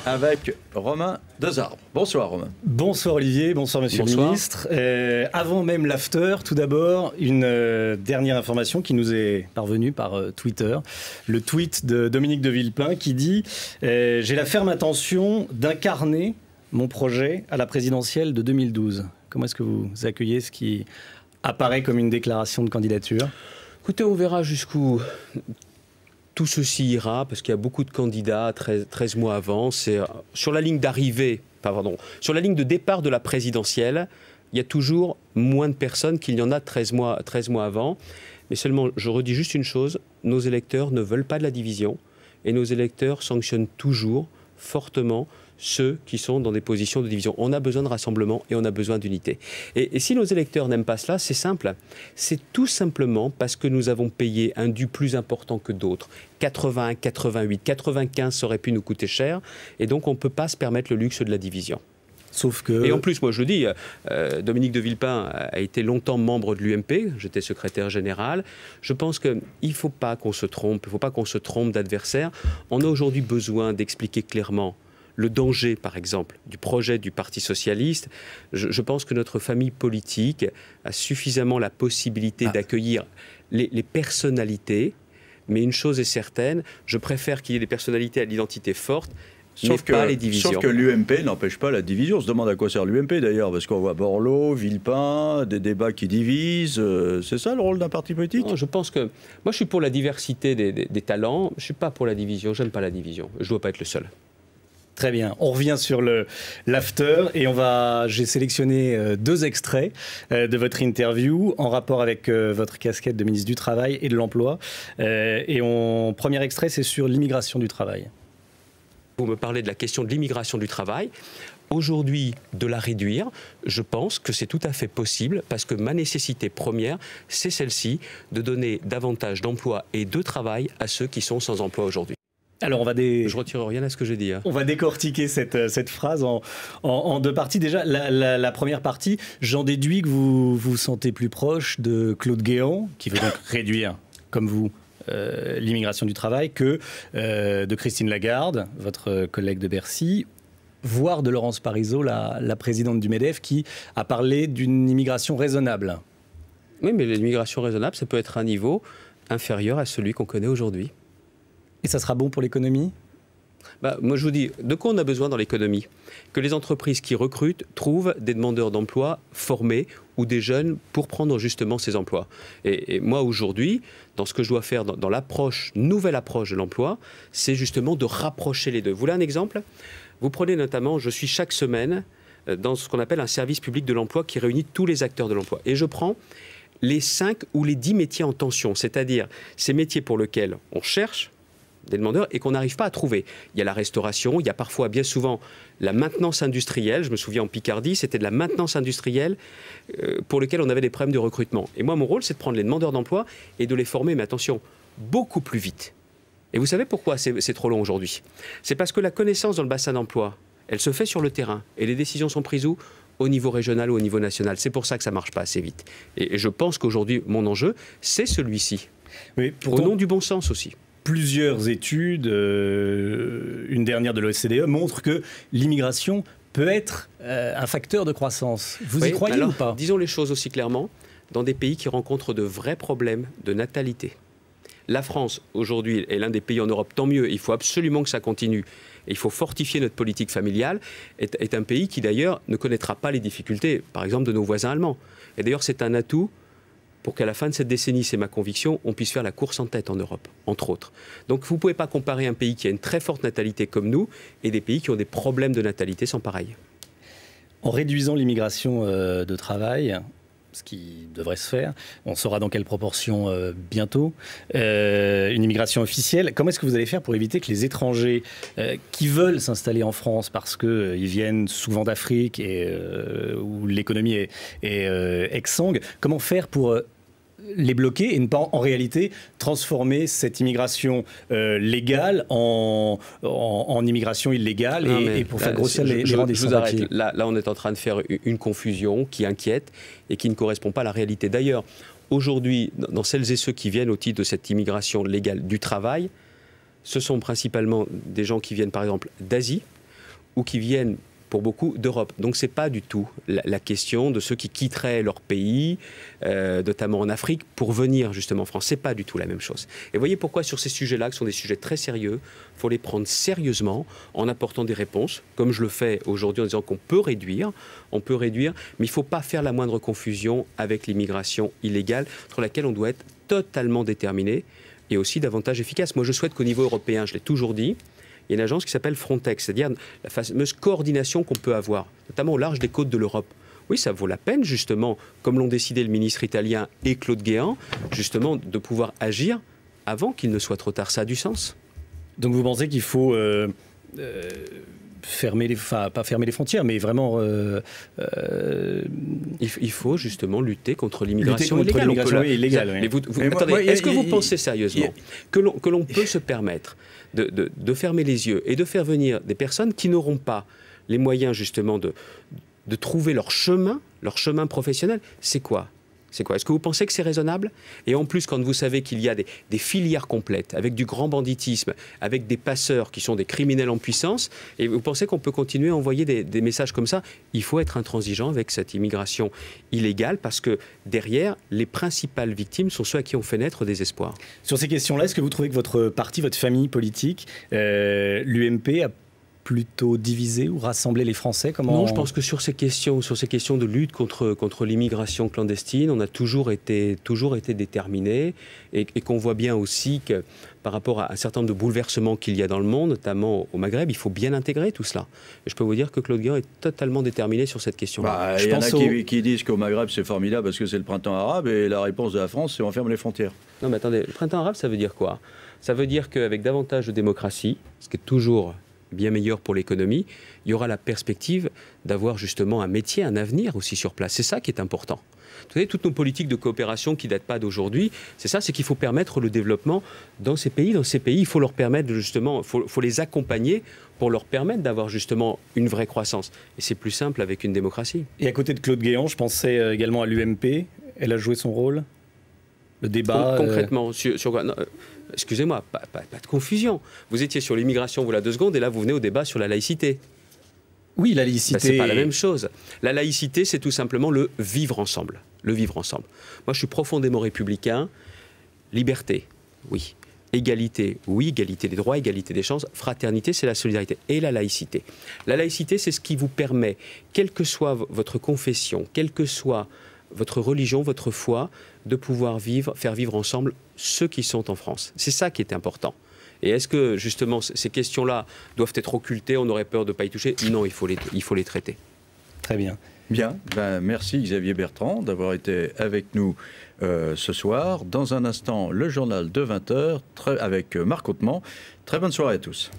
avec Romain Desarbres. Bonsoir Romain. Bonsoir Olivier, bonsoir Monsieur le Ministre. Avant même l'after, tout d'abord, une dernière information qui nous est parvenue par Twitter. Le tweet de Dominique de Villepin qui dit « J'ai la ferme intention d'incarner mon projet à la présidentielle de 2012 ». Comment est-ce que vous accueillez ce qui apparaît comme une déclaration de candidature? Écoutez, on verra jusqu'où tout ceci ira, parce qu'il y a beaucoup de candidats 13 mois avant. C'est sur la ligne d'arrivée, sur la ligne de départ de la présidentielle, il y a toujours moins de personnes qu'il y en a 13 mois avant. Mais seulement, je redis juste une chose, nos électeurs ne veulent pas de la division et nos électeurs sanctionnent toujours fortement ceux qui sont dans des positions de division. On a besoin de rassemblement et on a besoin d'unité. Et si nos électeurs n'aiment pas cela, c'est simple. C'est tout simplement parce que nous avons payé un dû plus important que d'autres. 81, 88, 95, ça aurait pu nous coûter cher. Et donc, on ne peut pas se permettre le luxe de la division. Sauf que... Et en plus, moi je le dis, Dominique de Villepin a été longtemps membre de l'UMP, j'étais secrétaire général. Je pense qu'il ne faut pas qu'on se trompe, il ne faut pas qu'on se trompe d'adversaire. On a aujourd'hui besoin d'expliquer clairement le danger, par exemple, du projet du Parti socialiste. Je pense que notre famille politique a suffisamment la possibilité d'accueillir les personnalités. Mais une chose est certaine, je préfère qu'il y ait des personnalités à l'identité forte, Sauf que l'UMP n'empêche pas la division. On se demande à quoi sert l'UMP d'ailleurs, parce qu'on voit Borloo, Villepin, des débats qui divisent. C'est ça le rôle d'un parti politique? Non, je pense que... Moi je suis pour la diversité des talents, je ne suis pas pour la division, j'aime pas la division. Je ne dois pas être le seul. Très bien. On revient sur l'after et j'ai sélectionné 2 extraits de votre interview en rapport avec votre casquette de ministre du Travail et de l'Emploi. Premier extrait, c'est sur l'immigration du travail. Vous me parlez de la question de l'immigration du travail. Aujourd'hui, de la réduire, je pense que c'est tout à fait possible parce que ma nécessité première, c'est celle-ci, de donner davantage d'emploi et de travail à ceux qui sont sans emploi aujourd'hui. Alors Je retire rien à ce que j'ai dit. Hein. On va décortiquer cette phrase en 2 parties. Déjà, la première partie, j'en déduis que vous vous sentez plus proche de Claude Guéant, qui veut donc réduire, comme vous, l'immigration du travail, que de Christine Lagarde, votre collègue de Bercy, voire de Laurence Parisot, la présidente du MEDEF, qui a parlé d'une immigration raisonnable. Oui, mais l'immigration raisonnable, ça peut être un niveau inférieur à celui qu'on connaît aujourd'hui. Et ça sera bon pour l'économie ? Moi, je vous dis, de quoi on a besoin dans l'économie? Que les entreprises qui recrutent trouvent des demandeurs d'emploi formés ou des jeunes pour prendre justement ces emplois. Et moi, aujourd'hui, dans ce que je dois faire dans nouvelle approche de l'emploi, c'est justement de rapprocher les deux. Vous voulez un exemple? Vous prenez notamment, je suis chaque semaine dans ce qu'on appelle un service public de l'emploi qui réunit tous les acteurs de l'emploi. Et je prends les 5 ou les 10 métiers en tension, c'est-à-dire ces métiers pour lesquels on cherche des demandeurs et qu'on n'arrive pas à trouver. Il y a la restauration, il y a parfois, bien souvent, la maintenance industrielle. Je me souviens en Picardie, c'était de la maintenance industrielle pour laquelle on avait des problèmes de recrutement. Et moi, mon rôle, c'est de prendre les demandeurs d'emploi et de les former, mais attention, beaucoup plus vite. Et vous savez pourquoi c'est trop long aujourd'hui? C'est parce que la connaissance dans le bassin d'emploi, elle se fait sur le terrain. Et les décisions sont prises où? Au niveau régional ou au niveau national. C'est pour ça que ça ne marche pas assez vite. Et je pense qu'aujourd'hui, mon enjeu, c'est celui-ci. Oui, au nom du bon sens aussi. Plusieurs études, une dernière de l'OCDE, montrent que l'immigration peut être un facteur de croissance. Vous y croyez ou pas? Disons les choses aussi clairement, dans des pays qui rencontrent de vrais problèmes de natalité. La France, aujourd'hui, est l'un des pays en Europe, tant mieux, il faut absolument que ça continue. Et il faut fortifier notre politique familiale, est un pays qui d'ailleurs ne connaîtra pas les difficultés, par exemple, de nos voisins allemands. Et d'ailleurs, c'est un atout pour qu'à la fin de cette décennie, c'est ma conviction, on puisse faire la course en tête en Europe, entre autres. Donc vous ne pouvez pas comparer un pays qui a une très forte natalité comme nous et des pays qui ont des problèmes de natalité sans pareil. En réduisant l'immigration de travail, ce qui devrait se faire, on saura dans quelle proportion bientôt, une immigration officielle, comment est-ce que vous allez faire pour éviter que les étrangers qui veulent s'installer en France parce qu'ils viennent souvent d'Afrique et où l'économie est exsangue, comment faire pour les bloquer et ne pas en réalité transformer cette immigration légale en immigration illégale et pour faire grossir les rangs des sans-papiers. Là, on est en train de faire une confusion qui inquiète et qui ne correspond pas à la réalité. D'ailleurs, aujourd'hui, dans celles et ceux qui viennent au titre de cette immigration légale du travail, ce sont principalement des gens qui viennent par exemple d'Asie, ou qui viennent pour beaucoup d'Europe. Donc ce n'est pas du tout la question de ceux qui quitteraient leur pays, notamment en Afrique, pour venir justement en France. Ce n'est pas du tout la même chose. Et voyez pourquoi sur ces sujets-là, qui sont des sujets très sérieux, il faut les prendre sérieusement en apportant des réponses, comme je le fais aujourd'hui en disant qu'on peut réduire, mais il ne faut pas faire la moindre confusion avec l'immigration illégale, sur laquelle on doit être totalement déterminé et aussi davantage efficace. Moi, je souhaite qu'au niveau européen, je l'ai toujours dit, il y a une agence qui s'appelle Frontex, c'est-à-dire la fameuse coordination qu'on peut avoir, notamment au large des côtes de l'Europe. Oui, ça vaut la peine, justement, comme l'ont décidé le ministre italien et Claude Guéant, justement, de pouvoir agir avant qu'il ne soit trop tard. Ça a du sens. Donc vous pensez qu'il faut pas fermer les frontières, mais vraiment... Il faut justement lutter contre l'immigration illégale. Oui. Attendez, est-ce que vous pensez sérieusement que l'on peut se permettre de fermer les yeux et de faire venir des personnes qui n'auront pas les moyens justement de trouver leur chemin professionnel? C'est quoi ? Est-ce que vous pensez que c'est raisonnable? Et en plus, quand vous savez qu'il y a des filières complètes, avec du grand banditisme, avec des passeurs qui sont des criminels en puissance, et vous pensez qu'on peut continuer à envoyer des messages comme ça? Il faut être intransigeant avec cette immigration illégale, parce que derrière, les principales victimes sont ceux à qui on fait naître des espoirs. Sur ces questions-là, est-ce que vous trouvez que votre parti, votre famille politique, l'UMP, a plutôt diviser ou rassembler les Français? Non, je pense que sur ces questions de lutte contre l'immigration clandestine, on a toujours été déterminés et qu'on voit bien aussi que par rapport à un certain nombre de bouleversements qu'il y a dans le monde, notamment au Maghreb, il faut bien intégrer tout cela. Et je peux vous dire que Claude Guéant est totalement déterminé sur cette question-là. Il y en a qui disent qu'au Maghreb c'est formidable parce que c'est le printemps arabe, et la réponse de la France c'est on ferme les frontières. Non mais attendez, le printemps arabe ça veut dire quoi? Ça veut dire qu'avec davantage de démocratie, ce qui est toujours bien meilleur pour l'économie, il y aura la perspective d'avoir justement un métier, un avenir aussi sur place. C'est ça qui est important. Vous savez, toutes nos politiques de coopération qui ne datent pas d'aujourd'hui, c'est qu'il faut permettre le développement dans ces pays. Dans ces pays, il faut leur permettre justement, faut les accompagner pour leur permettre d'avoir justement une vraie croissance. Et c'est plus simple avec une démocratie. Et à côté de Claude Guéant, je pensais également à l'UMP. Elle a joué son rôle? Le débat concrètement, sur quoi? Excusez-moi, pas de confusion. Vous étiez sur l'immigration, voilà 2 secondes, et là vous venez au débat sur la laïcité. Oui, la laïcité. C'est pas la même chose. La laïcité, c'est tout simplement le vivre ensemble. Le vivre ensemble. Moi, je suis profondément républicain. Liberté, oui. Égalité, oui. Égalité des droits, égalité des chances. Fraternité, c'est la solidarité. Et la laïcité. La laïcité, c'est ce qui vous permet, quelle que soit votre confession, quelle que soit votre religion, votre foi, de pouvoir faire vivre ensemble ceux qui sont en France. C'est ça qui est important. Et est-ce que, justement, ces questions-là doivent être occultées? On aurait peur de ne pas y toucher? Non, il faut les traiter. Très bien. Bien, merci Xavier Bertrand d'avoir été avec nous ce soir. Dans un instant, le journal de 20h avec Marc Hautement. Très bonne soirée à tous.